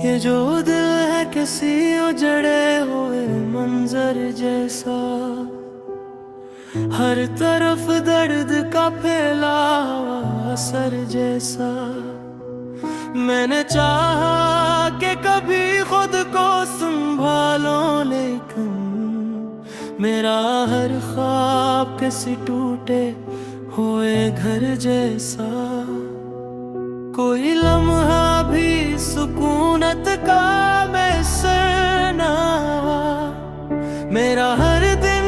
ये जो दिल है किसी उजड़े हुए मंजर जैसा, हर तरफ दर्द का फैला हुआ असर जैसा। मैंने चाहा कि कभी खुद को संभालो, लेकिन मेरा हर ख्वाब किसी टूटे हुए घर जैसा। कोई लम्हा भी सुकूनत का मैसर ना हुआ, मेरा हर दिन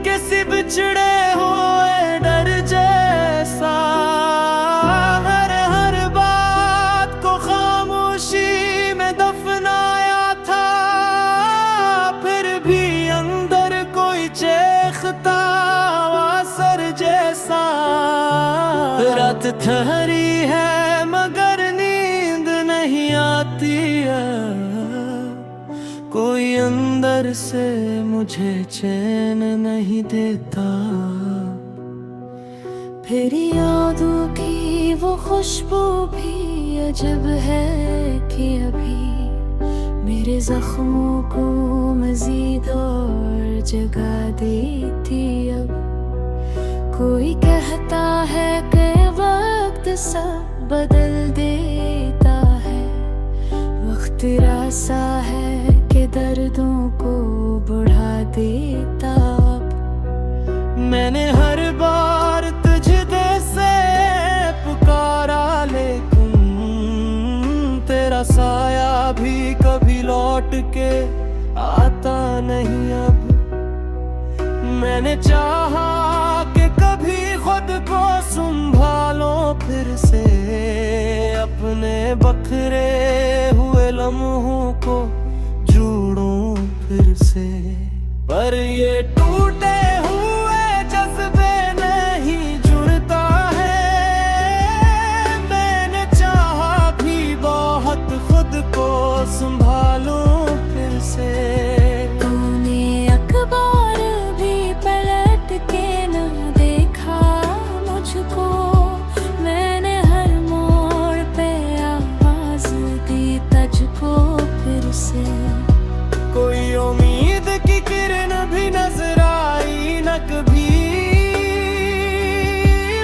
किसी बिछड़े हुए डर जैसा। हर बात को खामोशी में दफनाया था, फिर भी अंदर कोई चीखता असर जैसा। रात ठहरी है मगर नींद नहीं आती है, कोई अंदर से मुझे चैन नहीं देता। फिर यादों की वो खुशबू भी अजब है कि अभी मेरे जख्मों को मजीद और जगा देती। अब कोई कहता है कि वक्त सब बदल देता है, वक्त रासा है कि दर्दों को बढ़ा देता। मैंने हर बार तुझे से पुकारा, लेकिन तेरा साया भी कभी लौट के आता नहीं। अब मैंने चाहा कि कभी खुद को संभालो, फिर से अपने बखरे हुए लम्हों को जोड़ूं फिर से। पर ये टूटे हुए जज्बे नहीं जुड़ता है, मैंने चाहा भी बहुत खुद को संभालूं फिर से। तूने अखबार भी पलट के न देखा मुझको, मैंने हर मोड़ पे आवाज दी तुझको फिर से। कोई उम्मीद की किरण भी नजर आई न कभी,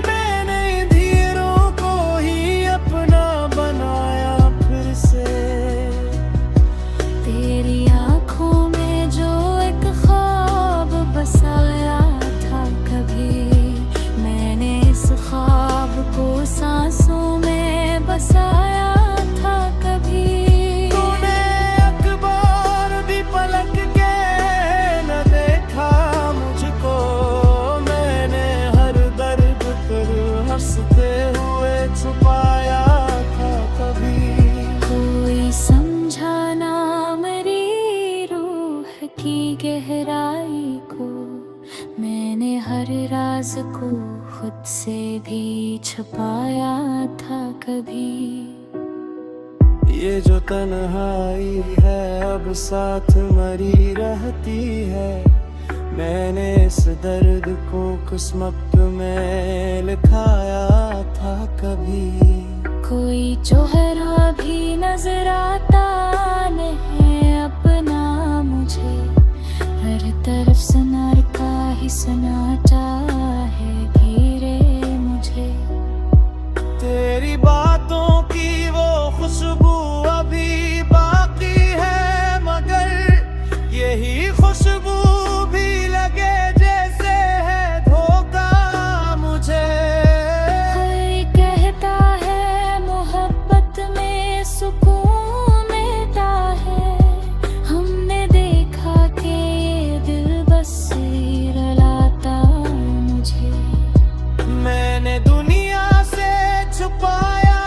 मैंने धीरों को ही अपना बनाया फिर से। तेरी आंखों में जो एक ख्वाब बसाया था कभी, मैंने इस ख्वाब को सांसों में बसाया था कभी। तूने अखबार भी पलट के न देखा मुझको, मैंने हर दर्द पर हंसते हुए छुपाया था कभी। कोई समझा ना मेरी रूह की गहराई को, मैंने हर राज को खुद से भी छुपाया था कभी। ये जो तन्हाई है अब साथ मरी रहती है, मैंने इस दर्द को किस्मत में लिखाया था कभी। कोई चेहरा भी नजर आता नहीं अपना मुझे, हर तरफ सनर का ही सन्नाटा है घेरे मुझे। तेरी बातों की वो खुशबू अभी बाकी है, मगर यही खुशबू भी लगे जैसे है धोखा मुझे। कोई कहता है मोहब्बत में सुकून मिलता है, हमने देखा कि ये दिल बस रुलाता मुझे। मैंने दुनिया से छुपाया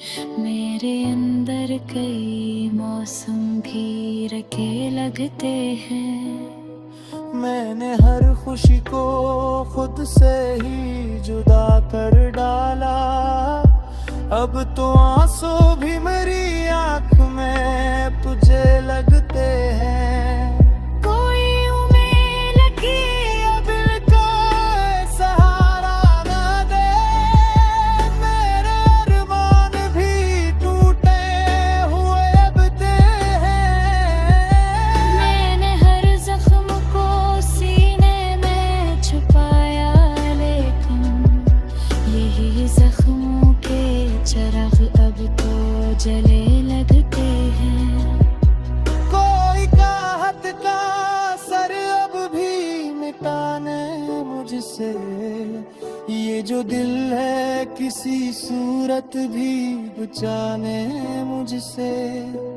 मेरे अंदर कई मौसम भी रखे लगते हैं। मैंने हर खुशी को खुद से ही जुदा कर डाला। अब तो आंसू भी मेरी आंख में तुझे लगते हैं। कोई उम्मीद लगी अब दिल का सहारा न दे। मेरे अरमान भी टूटे हुए अब ते हैं। मैंने हर जख्म को सीने में छुपाया, लेकिन यही जख्मों के चराग अब तो जले लगते हैं। कोई कहत का सर अब भी मिटाने मुझसे। ये जो दिल है किसी सूरत भी बचाने मुझसे।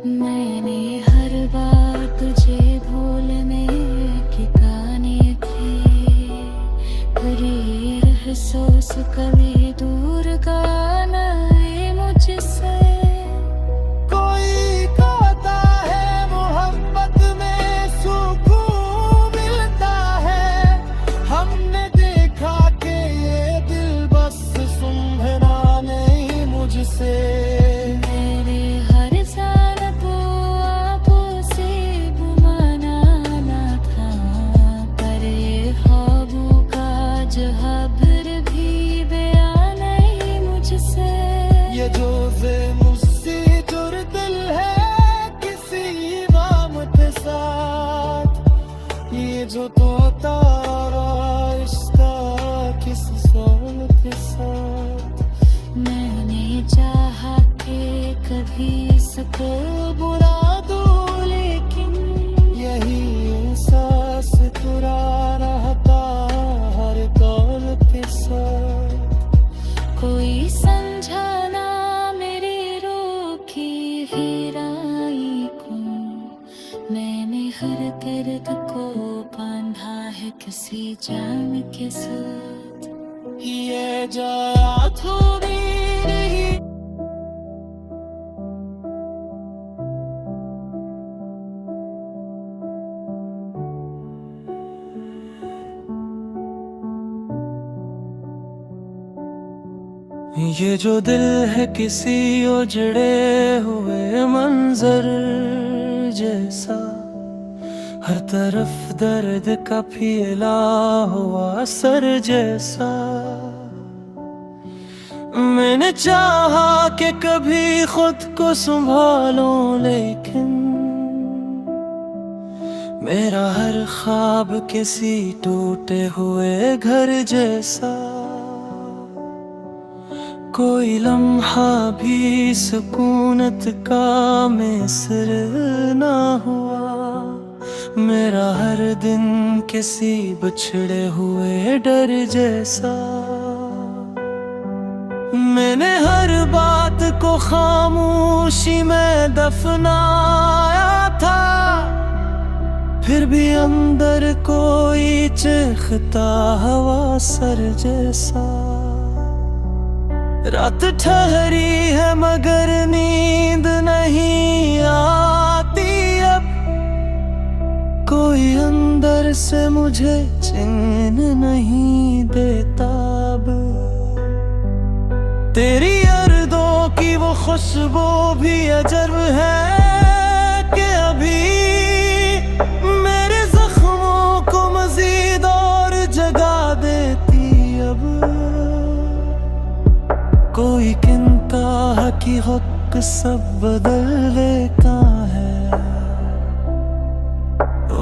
मैंने हर बार तुझे भूलने के गाने थे, पर ये रहसास कभी दूर गाना है मुझसे। कोई कहता है मोहब्बत में सुकून मिलता है। हमने देखा कि ये दिल बस सुंघना नहीं मुझसे। मेरे हर जान को आंखों से घुमाना ना था, पर ये ख्वाबों का जहाबर भी बयान नहीं मुझसे। ये जो मुझसे जुड़ दिल है किसी नाम के साथ। ये जो तोता रिश्ता किसी सोल के साथ। मैंने चाहा कि कभी इसको बुला दूं, लेकिन यही एहसास तुरा रहता हर कौल के साथ। कोई समझाना मेरी रूह की गहराई को। मैंने हर दर्द को बांधा है किसी जाम के साथ। ये जरा थोड़ी नहीं। ये जो दिल है किसी उजड़े हुए मंजर जैसा। हर तरफ दर्द का फैला हुआ सर जैसा। मैंने चाहा कि कभी खुद को संभालूं, लेकिन मेरा हर ख्वाब किसी टूटे हुए घर जैसा। कोई लम्हा भी सुकूनत का मैसर ना हुआ। मेरा हर दिन किसी बिछड़े हुए डर जैसा। मैंने हर बात को खामोशी में दफनाया था, फिर भी अंदर कोई चीखता हवा सर जैसा। रात ठहरी है मगर नींद नहीं आती अब। कोई अंदर से मुझे चैन नहीं देता अब। तेरी अर्दों की वो खुशबू भी अजब है कि अभी मेरे जख्मों को मजीद और जगा देती अब। कोई कहता है कि हुक्म सब बदल देता है।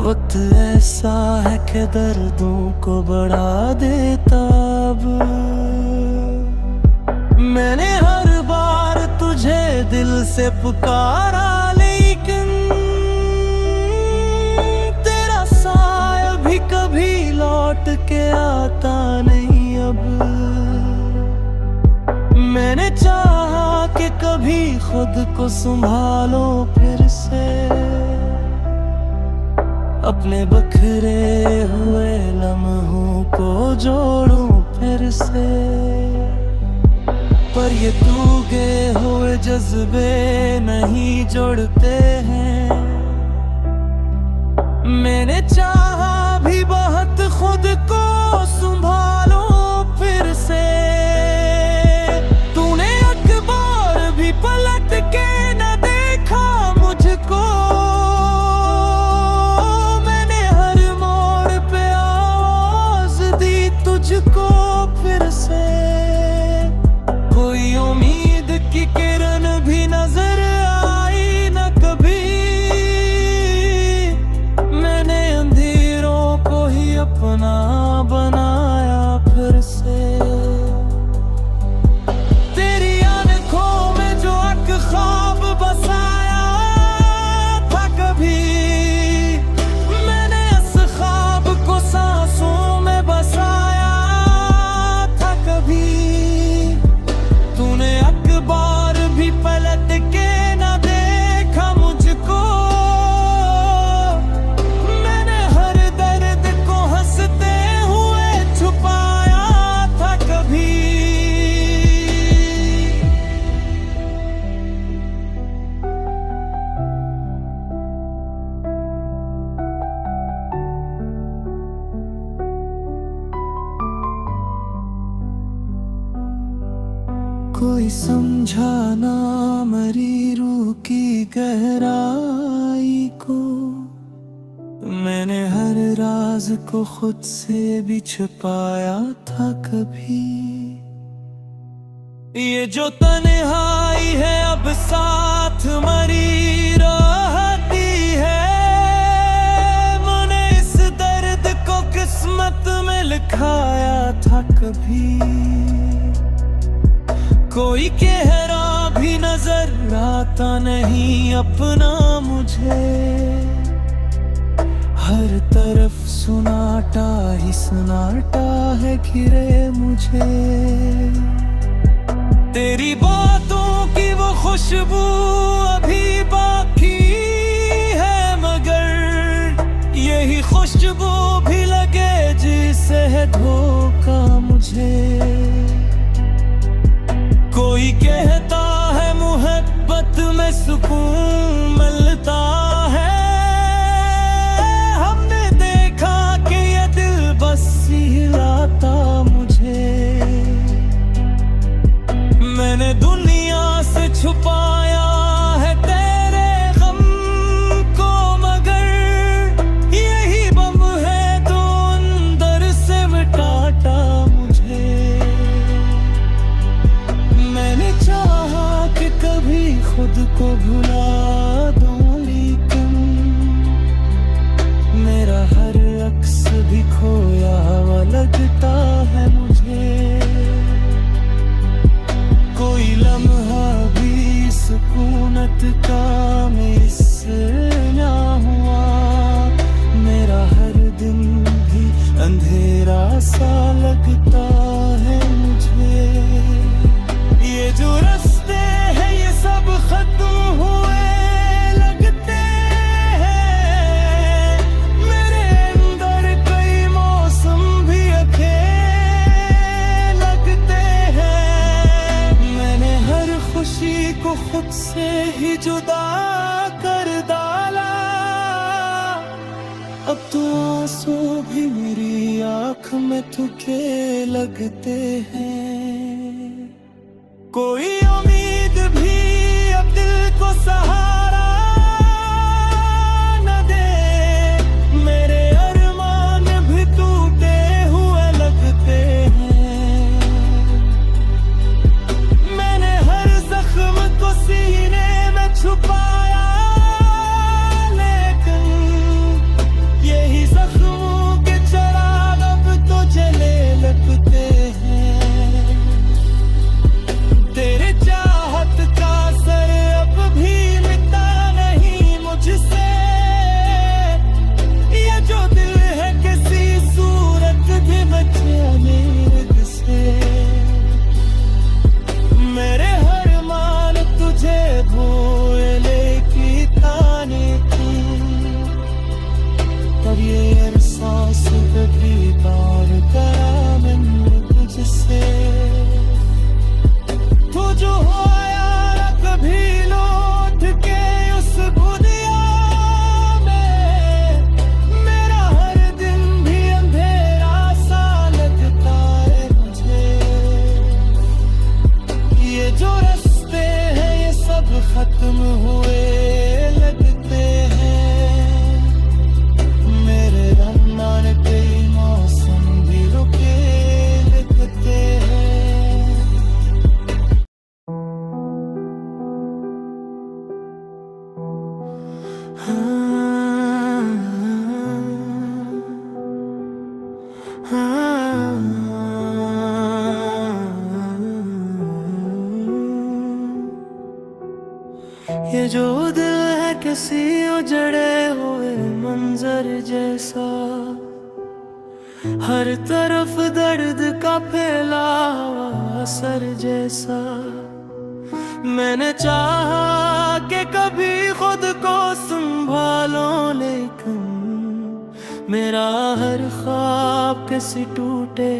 वक्त ऐसा है कि दर्दों को बढ़ा देता अब। मैंने हर बार तुझे दिल से पुकारा, लेकिन तेरा साया भी कभी लौट के आता नहीं अब। मैंने चाहा कि कभी खुद को संभालो फिर से। अपने बखरे हुए लम्हों को जोड़ूं फिर से। पर ये टूटे हुए जज्बे नहीं जुड़ते हैं। मैंने चाहा भी बहुत खुद को संभालो फिर से, तूने अखबार भी पलट के न देखा मुझको। मैंने हर मोड़ पे आवाज दी तुझको फिर से। कोई उम्मीद की किरण भी नजर आई न कभी, मैंने अंधेरों को ही अपना बनाया फिर से। तेरी आंखों में जो एक ख्वाब बसाया था कभी, मैंने इस ख्वाब को सांसों में बसाया था कभी। तूने अखबार भी पलट के न देखा मुझको। मैंने हर दर्द को हंसते हुए छुपाया था कभी। कोई समझा ना मरी रूह की गहराई को। मैंने हर राज को खुद से भी छुपाया था कभी। ये जो तन्हाई है अब साथ मरी रहती है। मैंने इस दर्द को किस्मत में लिखाया था कभी। कोई गहरा भी नजर आता नहीं अपना मुझे। हर तरफ सुनाटा ही सुनाटा है घिरे मुझे। तेरी बातों की वो खुशबू अभी बाकी है, मगर यही खुशबू भी लगे जिसे है धोखा मुझे। कोई कहता है मोहब्बत में सुकून मिलता है। हमने देखा कि ये दिल बस हिलाता मुझे। मैंने दुनिया से छुपाया है तेरे गम को, मगर यही बम है तो अंदर से मिटाता मुझे। मैंने चाहा कि कभी खुद को भुला दूं, लेकिन मेरा हर अक्स भी खोया हुआ लगता है मुझे। कोई लम्हा भी सुकूनत का मिसर ना हुआ। मेरा हर दिन भी अंधेरा सा लगता है मुझे। ये जो रास्ते हैं ये सब खत्म हुए लगते हैं। मेरे अंदर कई मौसम भी अकेले लगते हैं। मैंने हर खुशी को खुद से ही जुदा कर डाला। अब तो आंसू भी मेरी आँख में थुके लगते हैं। कोई उम्मीद भी अब दिल को सहारा न दे। मेरे अरमान भी टूटे हुए लगते हैं। मैंने हर जख्म को सीने में छुपाया, लेकिन यही जख्मों के चिराग अब तो जले लगते हैं। तेरे चाह ये जो दिल है किसी उजड़े हुए मंजर जैसा, हर तरफ दर्द का फैला हुआ असर जैसा। मैंने चाहा कि कभी खुद को संभालो, लेकिन मेरा हर ख्वाब किसी टूटे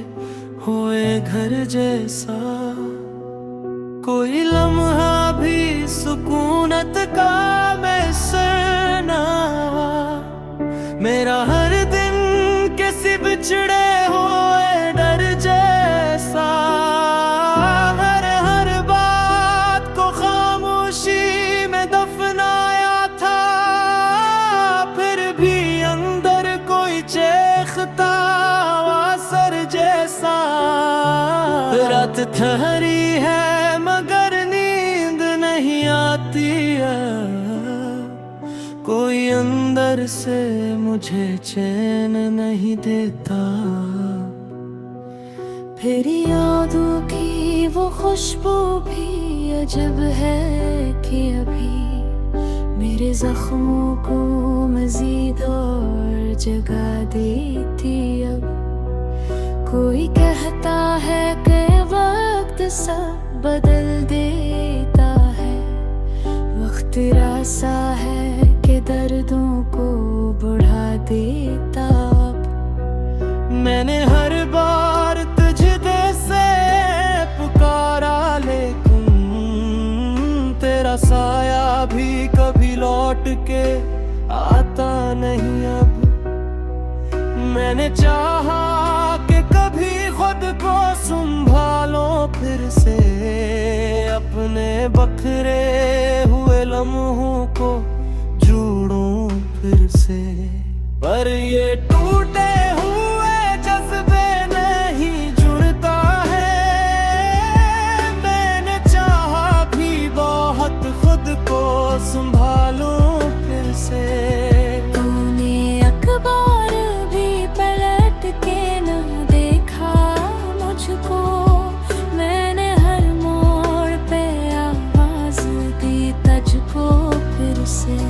हुए घर जैसा। कोई लम्हा भी सुकूनत का मैसर ना हुआ, मेरा हर दिन किसी बिछड़े हुए डर जैसा। हर बात को खामोशी में दफनाया था, फिर भी अंदर कोई चीखता असर जैसा। रात ठहरी है मगर नींद नहीं आती है, कोई अंदर से मुझे चैन नहीं देता। फिर यादों की वो खुशबू भी अजब है कि अभी मेरे जख्मों को मजीद और जगा देती। अब कोई कहता है कि वक्त सब बदल देता है, वक्त रासा है कि दर्दों को बढ़ा देता। मैंने हर बार तुझे से पुकारा, लेकिन तेरा साया भी कभी लौट के आता नहीं। अब मैंने चाहा कि कभी खुद को संभालो फिर से, अपने बखरे हुए लम्हों को जोड़ूं फिर से। पर ये टूटे हुए जज्बे नहीं जुड़ता है, मैंने चाहा भी बहुत खुद को संभालूं फिर से। तूने अखबार भी पलट के न देखा मुझको, मैंने हर मोड़ पे आवाज दी तुझको फिर से।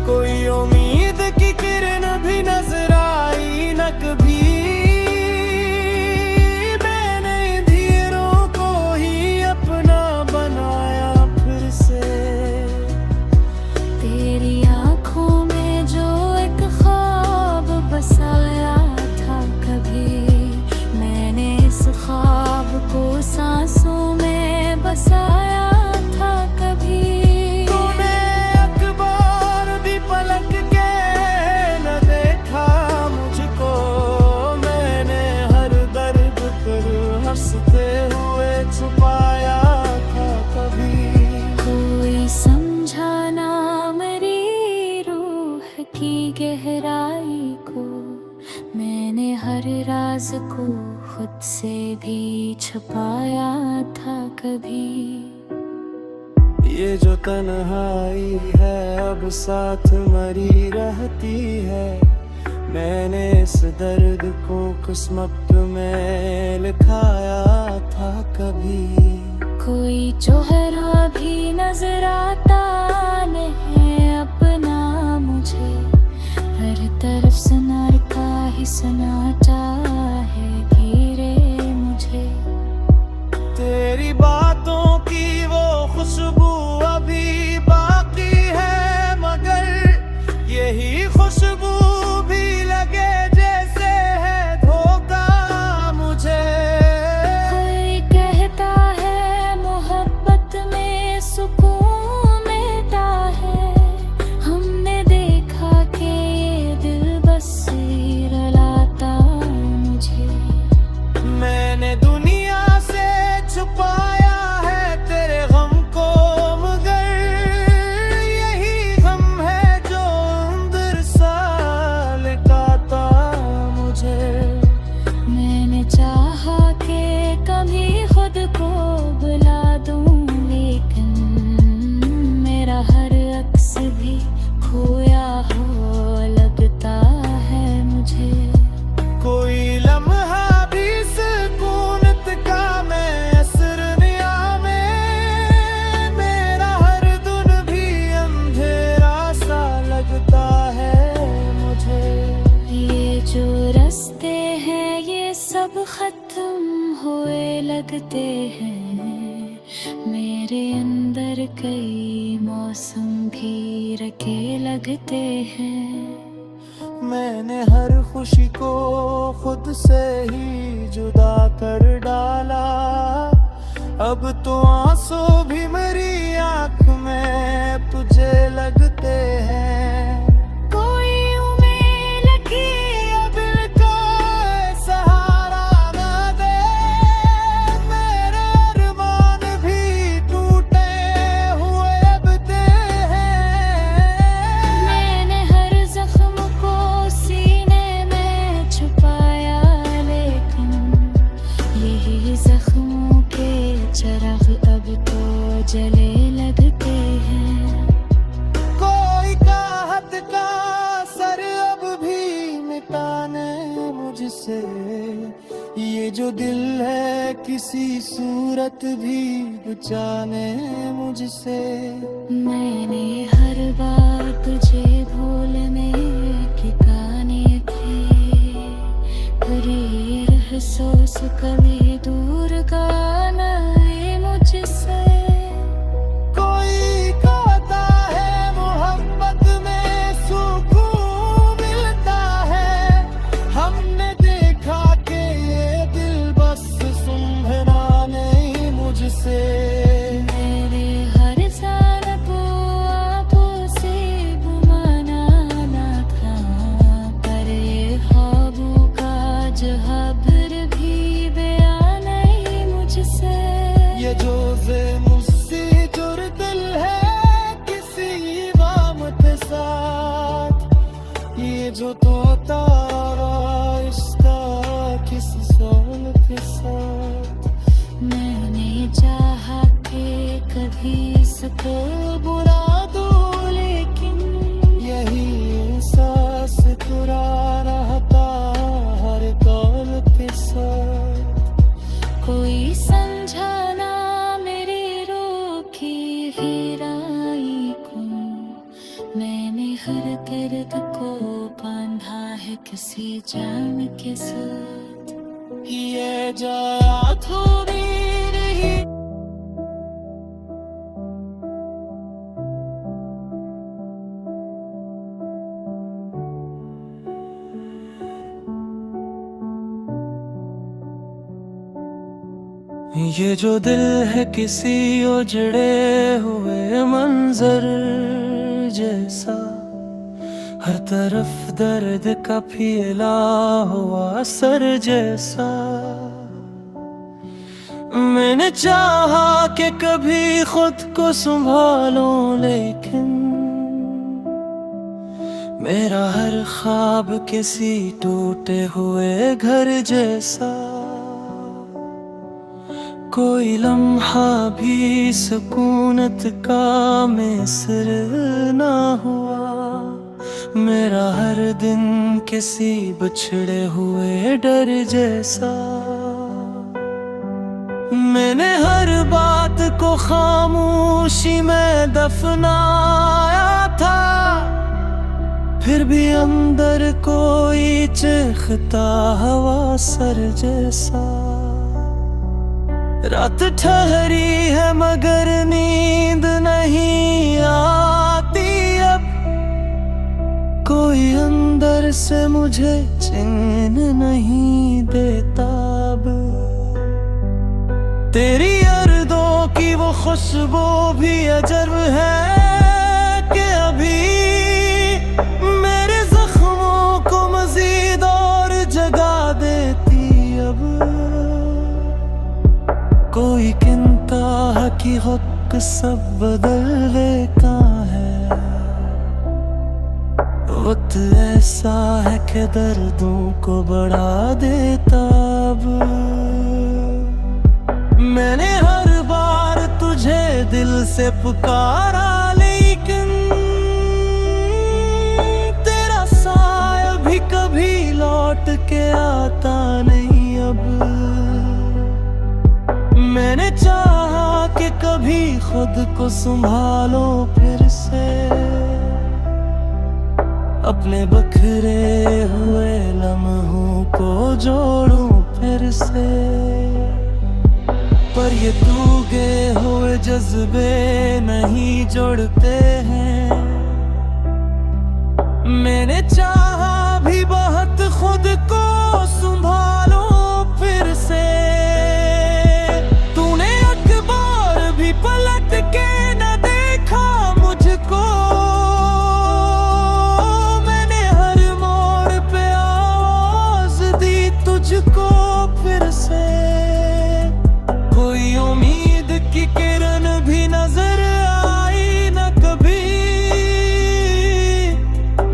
कोई उम्मीद की किरण भी नजर आई न कभी, मैंने धीरों को ही अपना बनाया फिर से। तेरी आंखों में जो एक ख्वाब बसाया था कभी, मैंने इस ख्वाब को सांसों में बसाया था कभी। तूने अखबार भी पलट के न देखा मुझको, मैंने हर दर्द पर हंसते हुए छुपाया था कभी। कोई समझा ना मेरी रूह की गहराई को, मैंने हर राज को खुद से भी छुपाया था कभी। ये जो तन्हाई है अब साथ मरी रहती है, मैंने इस दर्द को किस्मत में लिखाया था कभी। कोई चेहरा भी नजर आता नहीं अपना मुझे, हर तरफ सन्नाटा ही सन्नाटा है घिरे मुझे। तेरी बातों की वो खुशबू अभी बाकी है, मगर यही खुशबू भी लगे जैसे है धोखा मुझे। कोई कहता है मोहब्बत में सुकून लगते हैं। मेरे अंदर कई मौसम भी रखे लगते हैं। मैंने हर खुशी को खुद से ही जुदा कर डाला। अब तो आंसू भी मेरी आंख में तुझे लगते हैं। कोई उम्मीद लगी अब का सहारा न दे। मेरे अरमान भी टूटे हुए अब दे हैं। मैंने हर जख्म को सीने में छुपाया, लेकिन यही जख्मों के चराग अब तो जले लगते हैं। कोई काहत का सर अब भी मिटाने मुझसे। ये जो दिल है किसी सूरत भी बचाने मुझसे। मैंने हर बार तुझे भूलने के गाने थे, पर ये एहसास कभी दूर गाना है मुझसे। कोई कहता है मोहब्बत में सुकून मिलता है। हमने देखा कि ये दिल बस सुनना नहीं मुझसे। मेरे हर साल को आंखों से घुमाना ना था, पर ये ख्वाबों का जहाबर भी बयान नहीं मुझसे। ये जो मुझसे जुड़ दिल है किसी वाम के साथ। ये जो तोता रिश्ता किसी सोल के साथ। मैंने चाहा कि कभी इसको बुला दूं, लेकिन यही एहसास तुरा रहता हर दौर के साथ। कोई समझा ना मेरी रूह की गहराई को। मैंने हर दर्द को बांधा है किसी जान के साथ। ये जाया थोड़ी नहीं। ये जो दिल है किसी उजड़े हुए मंजर जैसा। हर तरफ दर्द का फैला हुआ सर जैसा। मैंने चाहा कि कभी खुद को संभालूं, लेकिन मेरा हर ख्वाब किसी टूटे हुए घर जैसा। कोई लम्हा भी सुकूनत का मैसर ना हुआ। मेरा हर दिन किसी बिछड़े हुए डर जैसा। मैंने हर बात को खामोशी में दफनाया था, फिर भी अंदर कोई चीखता हवा सर जैसा। रात ठहरी है मगर नींद नहीं आती अब। कोई अंदर से मुझे चैन नहीं देता अब। तेरी अर्दों की वो खुशबू भी अजब है कि अभी मेरे जख्मों को मजीद और जगा देती अब। कोई कहता है कि हक सब बदलने का है। वक्त ऐसा है कि दर्दों को बढ़ा देता अब। मैंने हर बार तुझे दिल से पुकारा, लेकिन तेरा साया भी कभी लौट के आता नहीं अब। मैंने चाहा कि कभी खुद को संभालो फिर से, अपने बखरे हुए लम्हों को जोड़ूं फिर से। पर ये टूटे हुए जज्बे नहीं जुड़ते हैं। मैंने चाहा भी बहुत खुद को संभालो फिर से, तूने अखबार भी पलट के न देखा मुझको। मैंने हर मोड़ पे आवाज दी तुझको फिर से। कोई उम्मीद की किरण भी नजर आई न कभी,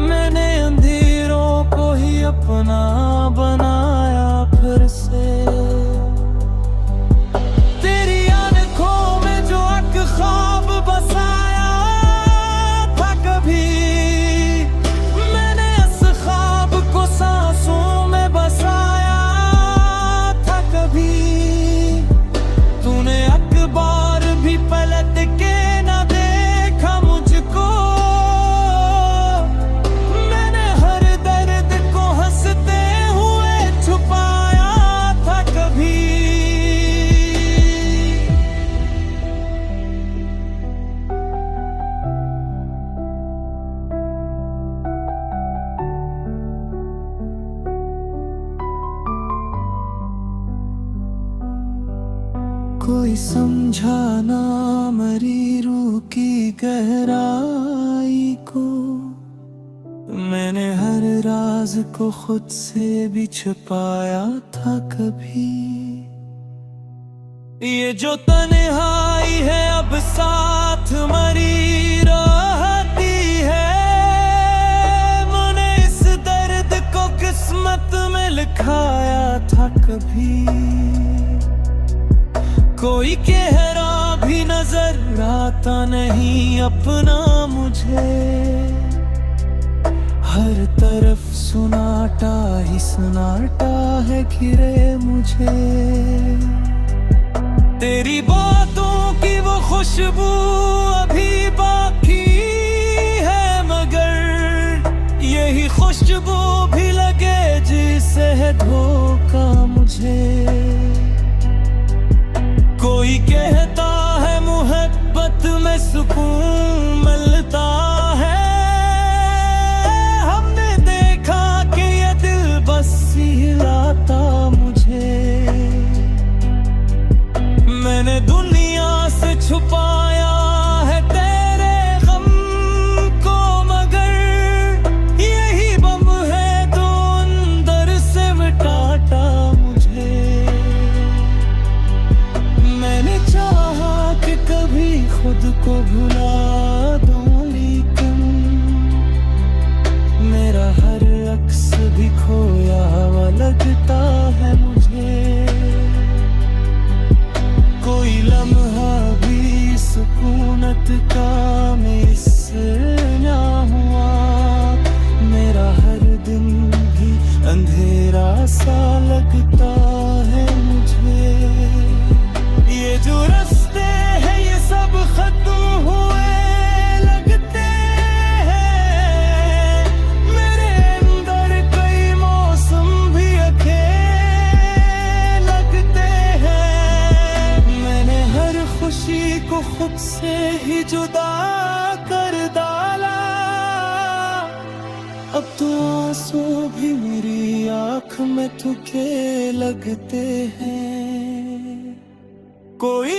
मैंने अंधेरों को ही अपना बनाया फिर से। तेरी आंखों में जो एक ख्वाब बसाया था कभी, मैंने इस ख्वाब को सांसों में बसाया था कभी। तूने अखबार भी पलट के न देखा मुझको। मैंने हर दर्द को हंसते हुए छुपाया था कभी। कोई समझा ना मरी रूह की गहराई को। मैंने हर राज को खुद से भी छुपाया था कभी। ये जो तन्हाई है अब साथ मरी रहती है। मैंने इस दर्द को किस्मत में लिखाया था कभी। कोई गहरा भी नजर आता नहीं अपना मुझे। हर तरफ सुनाटा ही सुनाटा है घिरे मुझे। तेरी बातों की वो खुशबू अभी बाकी है, मगर यही खुशबू भी लगे जिसे है धोखा मुझे। कोई कहता है मोहब्बत में सुकून मिलता है। हमने देखा कि ये दिल बस हिलाता मुझे। मैंने दुनिया से छुपाया है तेरे गम को, मगर यही बम है तो अंदर से मिटाता मुझे। मैंने चाहा कि कभी खुद को भुला दूं, लेकिन मेरा हर अक्स भी खोया हुआ लगता है मुझे। कोई लम्हा भी सुकूनत का मिस ना हुआ। मेरा हर दिन भी अंधेरा सा लगता है मुझे। ये जो रास्ते हैं ये सब खत्म हुए लगते हैं। मेरे अंदर कई मौसम भी अकेले लगते हैं। मैंने हर खुशी को खुद से ही जुदा कर डाला। अब तो आंसू भी मेरी आँख में थूके लगते हैं। कोई